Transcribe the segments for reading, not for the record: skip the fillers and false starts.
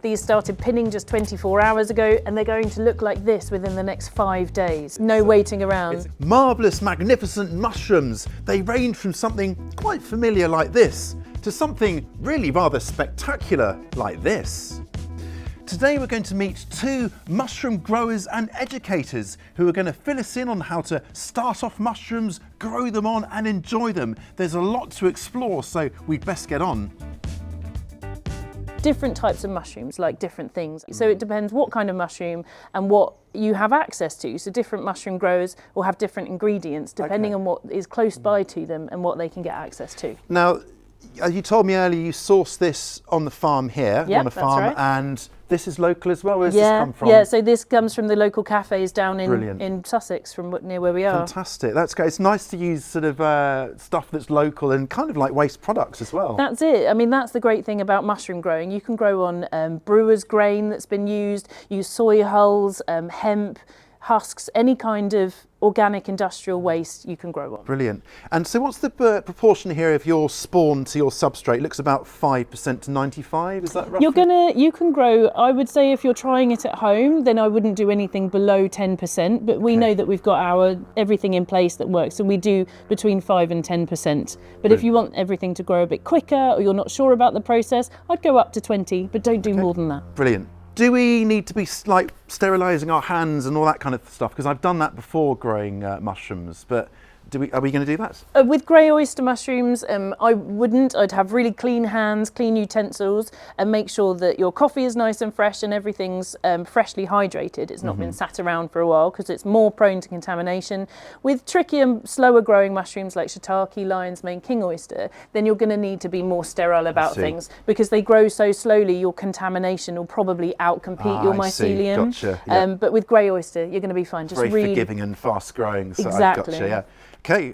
These started pinning just 24 hours ago, and they're going to look like this within the next 5 days. No waiting around. Marvellous, magnificent mushrooms. They range from something quite familiar like this to something really rather spectacular like this. Today we're going to meet two mushroom growers and educators who are going to fill us in on how to start off mushrooms, grow them on and enjoy them. There's a lot to explore, so we'd best get on. Different types of mushrooms like different things. So it depends what kind of mushroom and what you have access to. So different mushroom growers will have different ingredients depending on what is close by to them and what they can get access to. Now, you told me earlier you source this on the farm here, on a farm, right. And this is local as well. Where does this come from? Yeah, so this comes from the local cafes down in Sussex, from near where we are. Fantastic, that's great. It's nice to use sort of stuff that's local and kind of like waste products as well. That's it. I mean, that's the great thing about mushroom growing. You can grow on brewer's grain that's been used, use soy hulls, hemp, husks, any kind of organic industrial waste you can grow on. Brilliant. And so what's the proportion here of your spawn to your substrate? It looks about 5% to 95, is that roughly? You can grow, I would say if you're trying it at home, then I wouldn't do anything below 10%, but we know that we've got everything in place that works, so we do between 5 and 10%. But if you want everything to grow a bit quicker or you're not sure about the process, I'd go up to 20, but don't do more than that. Brilliant. Do we need to be like sterilising our hands and all that kind of stuff? Because I've done that before growing mushrooms, but are we going to do that? With grey oyster mushrooms, I wouldn't. I'd have really clean hands, clean utensils, and make sure that your coffee is nice and fresh and everything's freshly hydrated. It's not been sat around for a while because it's more prone to contamination. With trickier, slower growing mushrooms like shiitake, lion's mane, king oyster, then you're going to need to be more sterile about things because they grow so slowly. Your contamination will probably outcompete your mycelium. Gotcha. Yeah. But with grey oyster, you're going to be fine. Just very forgiving and fast growing. So exactly. Gotcha, yeah. Okay,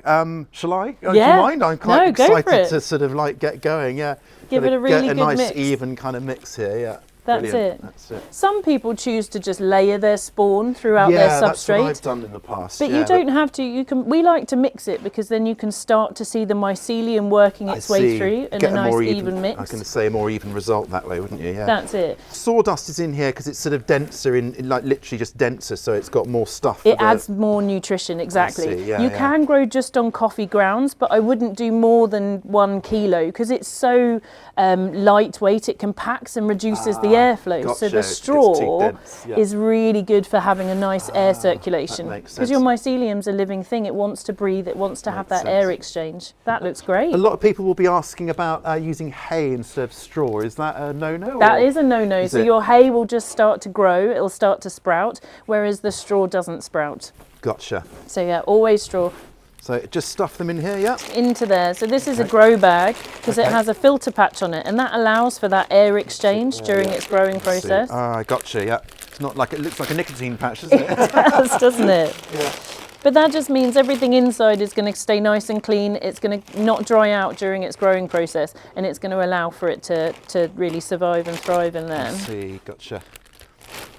shall I? Yeah. Do you mind? I'm quite excited to sort of like get going, yeah. Give it a really good nice mix. Even kind of mix here, yeah. That's Brilliant. it. That's it. Some people choose to just layer their spawn throughout their substrate. That's what I've done in the past. But you don't have to. We like to mix it because then you can start to see the mycelium working its way through in a nice even mix. I was going to say a more even result that way, wouldn't you? Yeah. That's it. Sawdust is in here because it's sort of denser, like literally just denser, so it's got more stuff. It adds more nutrition, exactly. I see, yeah, you can grow just on coffee grounds, but I wouldn't do more than 1 kilo because it's so lightweight. It compacts and reduces the airflow. Gotcha. So the straw is really good for having a nice air circulation because your mycelium's a living thing. It wants to breathe, it wants to have that air exchange. That looks great. A lot of people will be asking about using hay instead of straw. Is that a no-no? That is a no-no. So your hay will just start to grow, it'll start to sprout, whereas the straw doesn't sprout. Gotcha. So yeah, always straw. So just stuff them in here, yeah? Into there. So this is a grow bag because it has a filter patch on it, and that allows for that air exchange during its growing process. Ah, gotcha, yeah. It's not like, it looks like a nicotine patch, doesn't it? It does, doesn't it? Yeah. But that just means everything inside is going to stay nice and clean. It's going to not dry out during its growing process, and it's going to allow for it to really survive and thrive in there. I see, gotcha.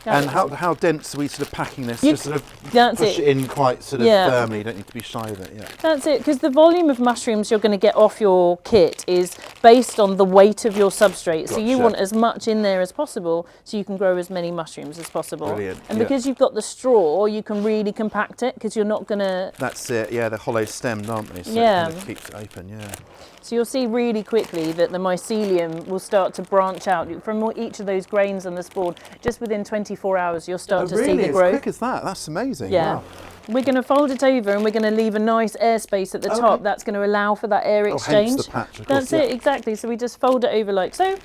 And how dense are we sort of packing this? Just sort of push it in quite sort of firmly. You don't need to be shy of it. Yeah. That's it, because the volume of mushrooms you're going to get off your kit is based on the weight of your substrate. Gotcha. So you want as much in there as possible so you can grow as many mushrooms as possible. Brilliant. And because you've got the straw, you can really compact it because you're not going to... That's it, yeah, they're hollow stemmed, aren't they? So it kind of keeps it open, yeah. So you'll see really quickly that the mycelium will start to branch out from each of those grains on the spawn. Just within 24 hours, you'll start to see the growth. As quick as that? That's amazing. Yeah. Wow. We're going to fold it over and we're going to leave a nice airspace at the top. That's going to allow for that air exchange. Hence the patch, of course. That's it, exactly. So we just fold it over like so.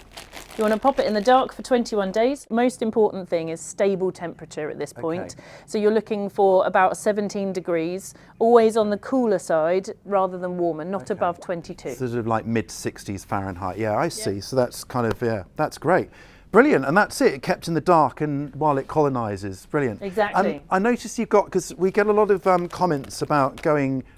You want to pop it in the dark for 21 days. Most important thing is stable temperature at this point. So you're looking for about 17 degrees, always on the cooler side rather than warmer, not above 22. Sort of like mid-60s Fahrenheit. Yeah, I see. So that's kind of, that's great. Brilliant, and that's it, kept in the dark and while it colonises. Brilliant. Exactly. I noticed you've got, because we get a lot of comments about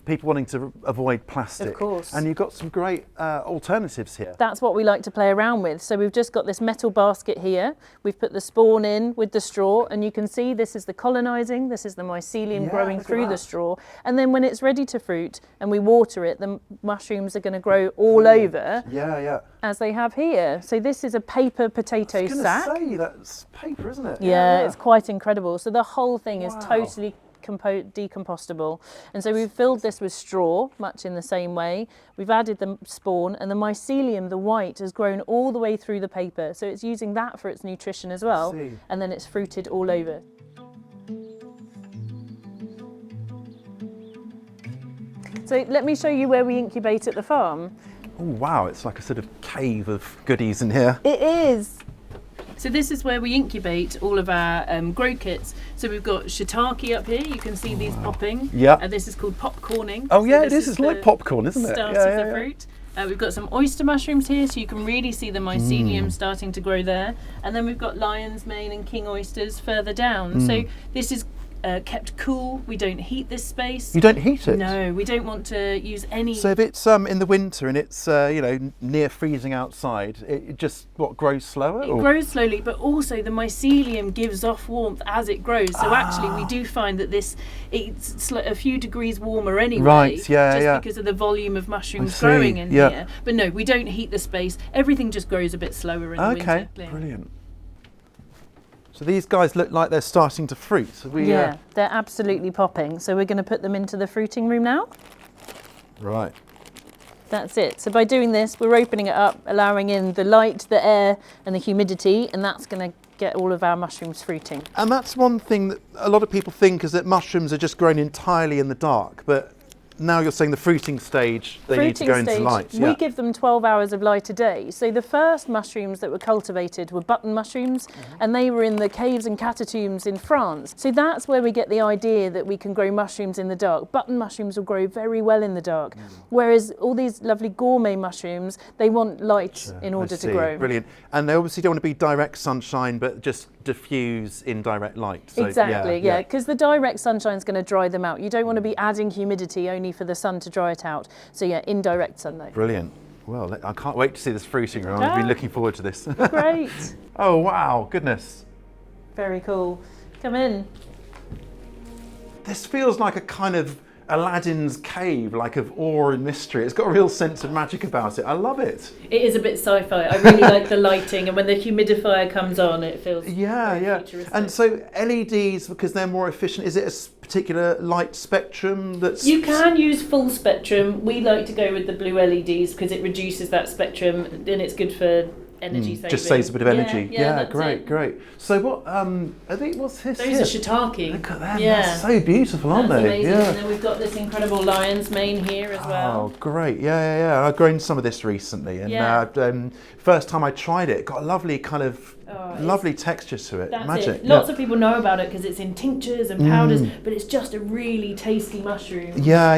people wanting to avoid plastic. Of course. And you've got some great alternatives here. That's what we like to play around with. So we've just got this metal basket here. We've put the spawn in with the straw, and you can see this is the colonising, this is the mycelium growing through the straw. And then when it's ready to fruit and we water it, the mushrooms are going to grow all over. Yeah, yeah. as they have here. So this is a paper potato I was sack. going to say, that's paper, isn't it? Yeah, it's quite incredible. So the whole thing is Wow. totally decompostable. And so we've filled this with straw, much in the same way. We've added the spawn, and the mycelium, the white, has grown all the way through the paper. So it's using that for its nutrition as well. See. And then it's fruited all over. So let me show you where we incubate at the farm. Oh wow, it's like a sort of cave of goodies in here. It is. So this is where we incubate all of our grow kits. So we've got shiitake up here. You can see these popping. Yeah. And this is called popcorning. Oh yeah, So it this is. It's like popcorn, isn't it? Start of the fruit. We've got some oyster mushrooms here, so you can really see the mycelium starting to grow there. And then we've got lion's mane and king oysters further down. So this is kept cool. We don't heat this space. You don't heat it? No, we don't want to use any. So if it's in the winter and it's you know, near freezing outside, it just grows slower? It grows slowly, but also the mycelium gives off warmth as it grows. So actually, we do find that it's a few degrees warmer anyway, right? Yeah, just because of the volume of mushrooms growing in here. But no, we don't heat the space. Everything just grows a bit slower in the winter. Okay, brilliant. So these guys look like they're starting to fruit. So they're absolutely popping. So we're going to put them into the fruiting room now. Right. That's it. So by doing this, we're opening it up, allowing in the light, the air and the humidity, and that's going to get all of our mushrooms fruiting. And that's one thing that a lot of people think is that mushrooms are just grown entirely in the dark, but now you're saying the fruiting stage, they need to go into light. We give them 12 hours of light a day. So the first mushrooms that were cultivated were button mushrooms, and they were in the caves and catacombs in France. So that's where we get the idea that we can grow mushrooms in the dark. Button mushrooms will grow very well in the dark, whereas all these lovely gourmet mushrooms, they want light in order to grow. Brilliant. And they obviously don't want to be direct sunshine, but just diffuse indirect light. So, exactly, yeah, because the direct sunshine is going to dry them out. You don't want to be adding humidity only for the sun to dry it out. So yeah, indirect sunlight. Brilliant. Well, I can't wait to see this fruiting room. I've been looking forward to this. Great. Oh wow, goodness. Very cool. Come in. This feels like a kind of Aladdin's cave, like of awe and mystery. It's got a real sense of magic about it. I love it. It is a bit sci-fi. I really like the lighting, and when the humidifier comes on, it feels futuristic. And so LEDs, because they're more efficient, is it a particular light spectrum that's... You can use full spectrum. We like to go with the blue LEDs because it reduces that spectrum, and it's good for energy saving. Just saves a bit of energy. Yeah, great. So what, what's this Those here? are shiitake. Look at them, they're so beautiful, aren't they? Amazing. Yeah. And then we've got this incredible lion's mane here as well. Oh, great, yeah. I've grown some of this recently, and first time I tried it, got a lovely kind of lovely texture to it. That's Magic. it. Lots of people know about it because it's in tinctures and powders, but it's just a really tasty mushroom. Yeah.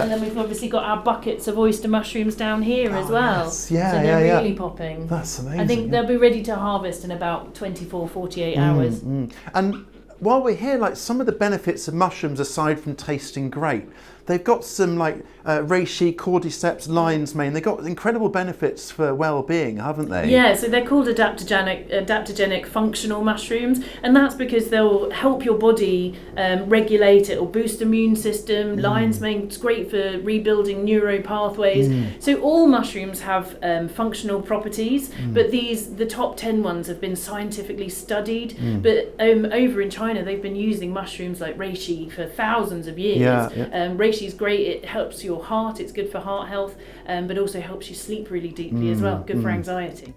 And then we've obviously got our buckets of oyster mushrooms down here as well. Yes. So they're really popping. That's amazing. I think they'll be ready to harvest in about 24, 48 hours. And while we're here, like some of the benefits of mushrooms, aside from tasting great, they've got some like reishi, cordyceps, lion's mane. They've got incredible benefits for well-being, haven't they? Yeah, so they're called adaptogenic functional mushrooms, and that's because they'll help your body regulate. It'll boost immune system. Lion's mane's great for rebuilding neuro pathways. So all mushrooms have functional properties, but the top 10 ones have been scientifically studied. But over in China, they've been using mushrooms like reishi for thousands of years. Reishi is great. It helps your heart. It's good for heart health, but also helps you sleep really deeply as well. Good for anxiety.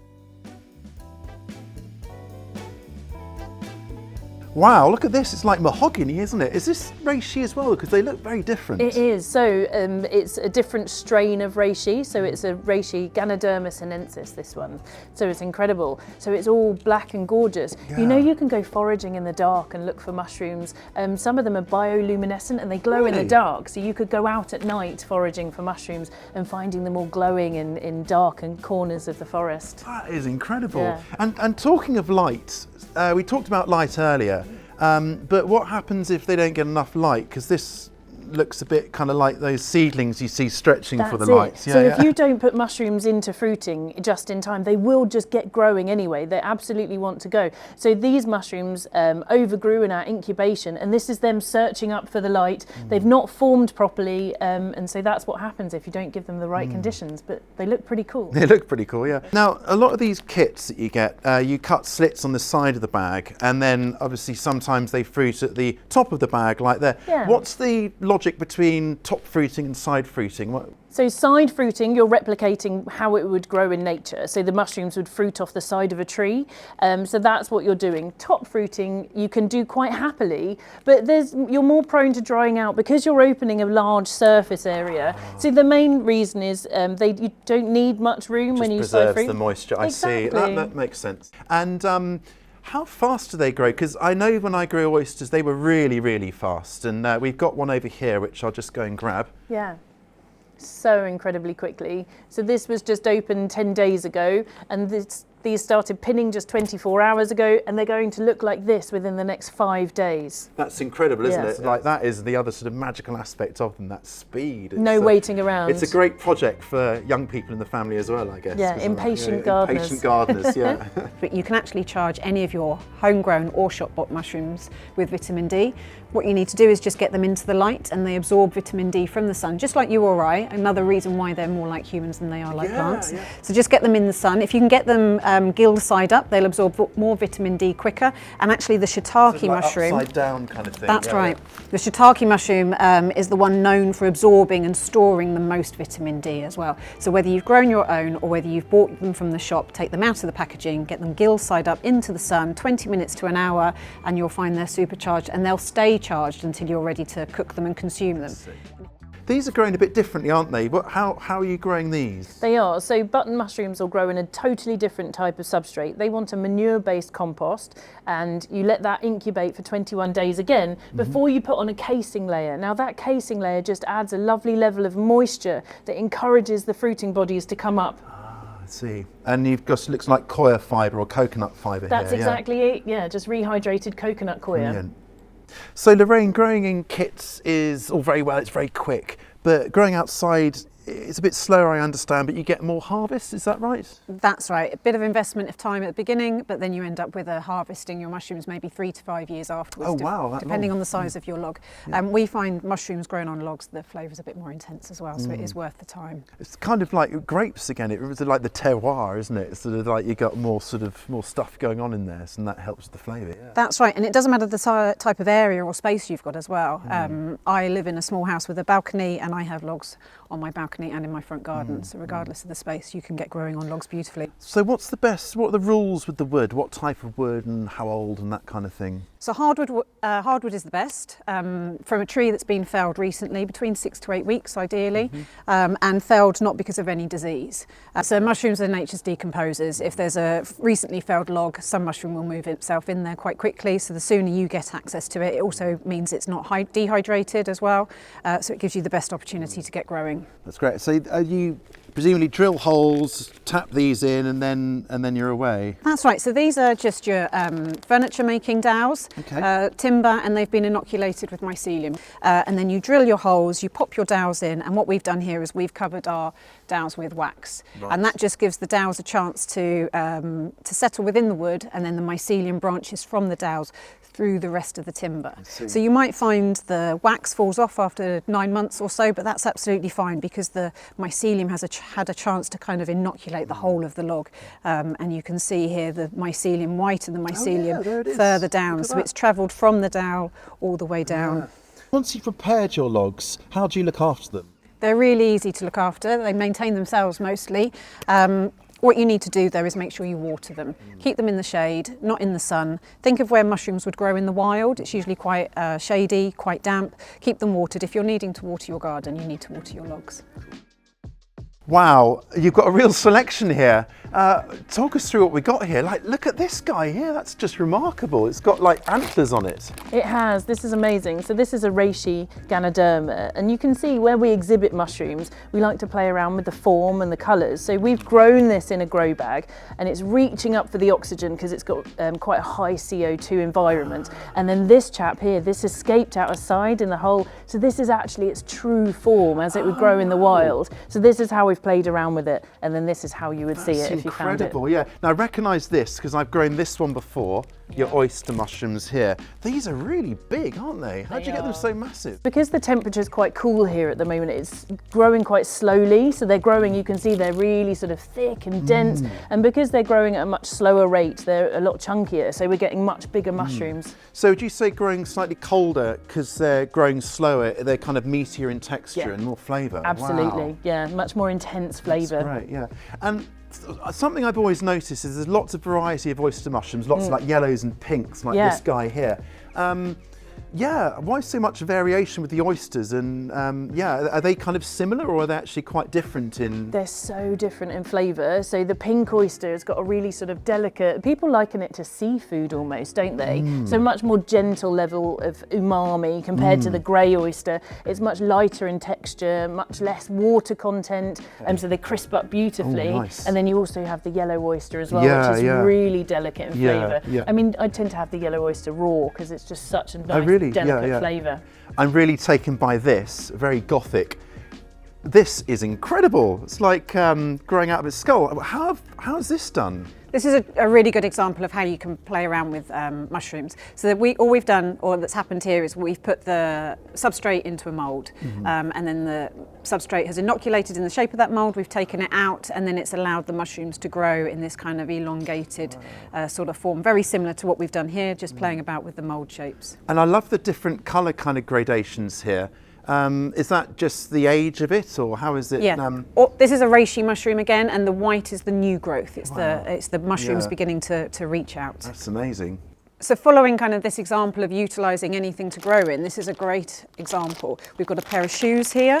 Wow, look at this. It's like mahogany, isn't it? Is this reishi as well? Because they look very different. It is. So it's a different strain of reishi. So it's a reishi Ganoderma sinensis, this one. So it's incredible. So it's all black and gorgeous. Yeah. You know, you can go foraging in the dark and look for mushrooms. Some of them are bioluminescent and they glow in the dark. So you could go out at night foraging for mushrooms and finding them all glowing in dark and corners of the forest. That is incredible. Yeah. And talking of light, we talked about light earlier, but what happens if they don't get enough light? Because this looks a bit kind of like those seedlings you see stretching for the That's lights. it. So if you don't put mushrooms into fruiting just in time, they will just get growing anyway. They absolutely want to go. So these mushrooms overgrew in our incubation, and this is them searching up for the light. They've not formed properly, and so that's what happens if you don't give them the right conditions. But they look pretty cool. They look pretty cool, yeah. Now, a lot of these kits that you get, you cut slits on the side of the bag, and then obviously sometimes they fruit at the top of the bag like there. Yeah. What's the logic between top fruiting and side fruiting? So side fruiting, you're replicating how it would grow in nature. So the mushrooms would fruit off the side of a tree. So that's what you're doing. Top fruiting, you can do quite happily, but you're more prone to drying out because you're opening a large surface area. So the main reason is you don't need much room when you side fruit. Just preserves the moisture. Exactly. I see. That makes sense. And how fast do they grow? Because I know when I grew oysters, they were really, really fast. And we've got one over here, which I'll just go and grab. Yeah. So incredibly quickly. So this was just opened 10 days ago, and these started pinning just 24 hours ago, and they're going to look like this within the next 5 days. That's incredible, isn't Yes. it? Like, that is the other sort of magical aspect of them, that speed. No waiting around. It's a great project for young people in the family as well, I guess. Yeah, impatient gardeners. Impatient gardeners, yeah. But you can actually charge any of your homegrown or shop-bought mushrooms with vitamin D. What you need to do is just get them into the light, and they absorb vitamin D from the sun, just like you or I. Another reason why they're more like humans than they are like plants. Yeah. So just get them in the sun. If you can get them gill side up, they'll absorb more vitamin D quicker. And actually the shiitake So like mushroom, upside down kind of thing. that's right. The shiitake mushroom is the one known for absorbing and storing the most vitamin D as well. So whether you've grown your own or whether you've bought them from the shop, take them out of the packaging, get them gill side up into the sun, 20 minutes to an hour, and you'll find they're supercharged, and they'll stay charged until you're ready to cook them and consume them. These are growing a bit differently, aren't they? How are you growing these? They are. So button mushrooms will grow in a totally different type of substrate. They want a manure-based compost, and you let that incubate for 21 days again before you put on a casing layer. Now that casing layer just adds a lovely level of moisture that encourages the fruiting bodies to come up. I see. And you've got, looks like coir fibre or coconut fibre here. That's exactly it. Yeah, just rehydrated coconut coir. Brilliant. So Lorraine, growing in kits is all very well, it's very quick, but growing outside it's a bit slower, I understand, but you get more harvest, is that right? That's right. A bit of investment of time at the beginning, but then you end up with harvesting your mushrooms maybe 3 to 5 years afterwards. Oh wow, depending long. on the size of your log. Yeah. We find mushrooms grown on logs, the flavour's a bit more intense as well, so it is worth the time. It's kind of like grapes again. It's like the terroir, isn't it? It's sort of like you got more stuff going on in there, and that helps the flavour. Yeah. That's right, and it doesn't matter the type of area or space you've got as well. I live in a small house with a balcony, and I have logs on my balcony and in my front garden. So regardless of the space, you can get growing on logs beautifully. So what are the rules with the wood? What type of wood and how old and that kind of thing? So hardwood is the best, from a tree that's been felled recently, between 6 to 8 weeks ideally, and felled not because of any disease. So mushrooms are nature's decomposers. If there's a recently felled log, some mushroom will move itself in there quite quickly, so the sooner you get access to it, it also means it's not dehydrated as well, so it gives you the best opportunity to get growing. That's great. So you presumably drill holes, tap these in, and then you're away. That's right. So these are just your furniture making dowels, timber, and they've been inoculated with mycelium. And then you drill your holes, you pop your dowels in, and what we've done here is we've covered our dowels with wax, and that just gives the dowels a chance to settle within the wood, and then the mycelium branches from the dowels through the rest of the timber. So you might find the wax falls off after 9 months or so, but that's absolutely fine because the mycelium has had a chance to kind of inoculate the whole of the log. And you can see here the mycelium white and the mycelium further down. So it's travelled from the dowel all the way down. Yeah. Once you've prepared your logs, how do you look after them? They're really easy to look after. They maintain themselves mostly. What you need to do though is make sure you water them. Keep them in the shade, not in the sun. Think of where mushrooms would grow in the wild. It's usually quite shady, quite damp. Keep them watered. If you're needing to water your garden, you need to water your logs. Wow, you've got a real selection here. Talk us through what we got here. Like, look at this guy here. That's just remarkable. It's got like antlers on it. It has. This is amazing. So this is a reishi Ganoderma, and you can see where we exhibit mushrooms, we like to play around with the form and the colours. So we've grown this in a grow bag, and it's reaching up for the oxygen because it's got quite a high CO2 environment. And then this chap here, this escaped out a side in the hole. So this is actually its true form as it would grow in the wild. So this is how we've played around with it, and then this is how you would see it if you found it. Incredible, yeah. Now I recognise this because I've grown this one before, your oyster mushrooms here. These are really big, aren't they? How'd you get them so massive? Because the temperature's quite cool here at the moment, it's growing quite slowly. So they're growing, you can see they're really sort of thick and dense. And because they're growing at a much slower rate, they're a lot chunkier. So we're getting much bigger mushrooms. So would you say growing slightly colder because they're growing slower, they're kind of meatier in texture and more flavour? Absolutely, Wow. yeah, much more intense flavour. That's great, yeah. And something I've always noticed is there's lots of variety of oyster mushrooms, lots of like yellows and pinks, like this guy here. Yeah, why so much variation with the oysters? And yeah, are they kind of similar or are they actually quite different in? They're so different in flavour. So the pink oyster has got a really sort of delicate, people liken it to seafood almost, don't they? So much more gentle level of umami compared to the grey oyster. It's much lighter in texture, much less water content, so they crisp up beautifully. Oh, nice. And then you also have the yellow oyster as well, Yeah, which is yeah. really delicate in flavour. Yeah. I mean, I tend to have the yellow oyster raw because it's just such a nice, really? delicate flavour. I'm really taken by this, very gothic. This is incredible. It's like growing out of its skull. How's this done? This is a really good example of how you can play around with mushrooms. So that all we've done, or that's happened here, is we've put the substrate into a mould, and then the substrate has inoculated in the shape of that mould. We've taken it out, and then it's allowed the mushrooms to grow in this kind of elongated sort of form, very similar to what we've done here, just playing about with the mould shapes. And I love the different colour kind of gradations here. Is that just the age of it, or how is it? Yeah. This is a reishi mushroom again, and the white is the new growth. It's the mushrooms beginning to reach out. That's amazing. So following kind of this example of utilising anything to grow in, this is a great example. We've got a pair of shoes here.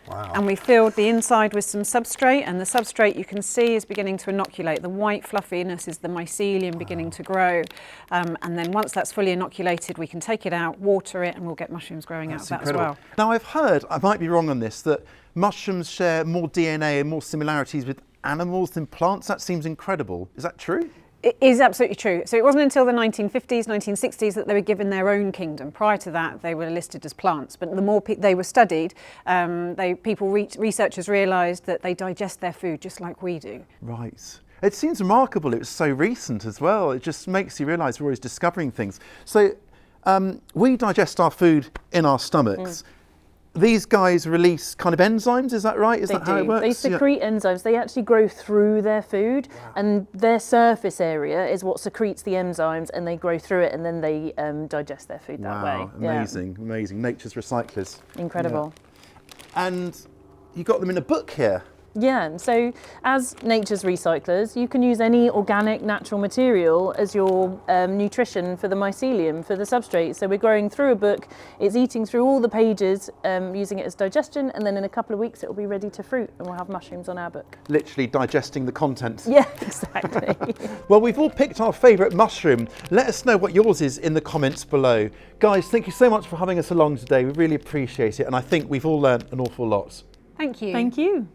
Wow. And we filled the inside with some substrate, and the substrate you can see is beginning to inoculate. The white fluffiness is the mycelium beginning to grow. And then once that's fully inoculated, we can take it out, water it, and we'll get mushrooms growing out of that incredible. as well. Now I've heard, I might be wrong on this, that mushrooms share more DNA and more similarities with animals than plants. That seems incredible. Is that true? It is absolutely true. So it wasn't until the 1950s, 1960s that they were given their own kingdom. Prior to that, they were listed as plants. But the more they were studied, researchers realised that they digest their food just like we do. Right. It seems remarkable it was so recent as well. It just makes you realise we're always discovering things. So we digest our food in our stomachs. These guys release kind of enzymes, is that right? Is that how it works? They secrete enzymes. They actually grow through their food, and their surface area is what secretes the enzymes, and they grow through it, and then they digest their food that way. Amazing, amazing. Nature's recyclers. Incredible. Yeah. And you got them in a book here. Yeah, so as nature's recyclers, you can use any organic natural material as your nutrition for the mycelium, for the substrate. So we're growing through a book, it's eating through all the pages, using it as digestion, and then in a couple of weeks it will be ready to fruit and we'll have mushrooms on our book. Literally digesting the content. Yeah, exactly. Well, we've all picked our favourite mushroom. Let us know what yours is in the comments below. Guys, thank you so much for having us along today. We really appreciate it, and I think we've all learned an awful lot. Thank you. Thank you.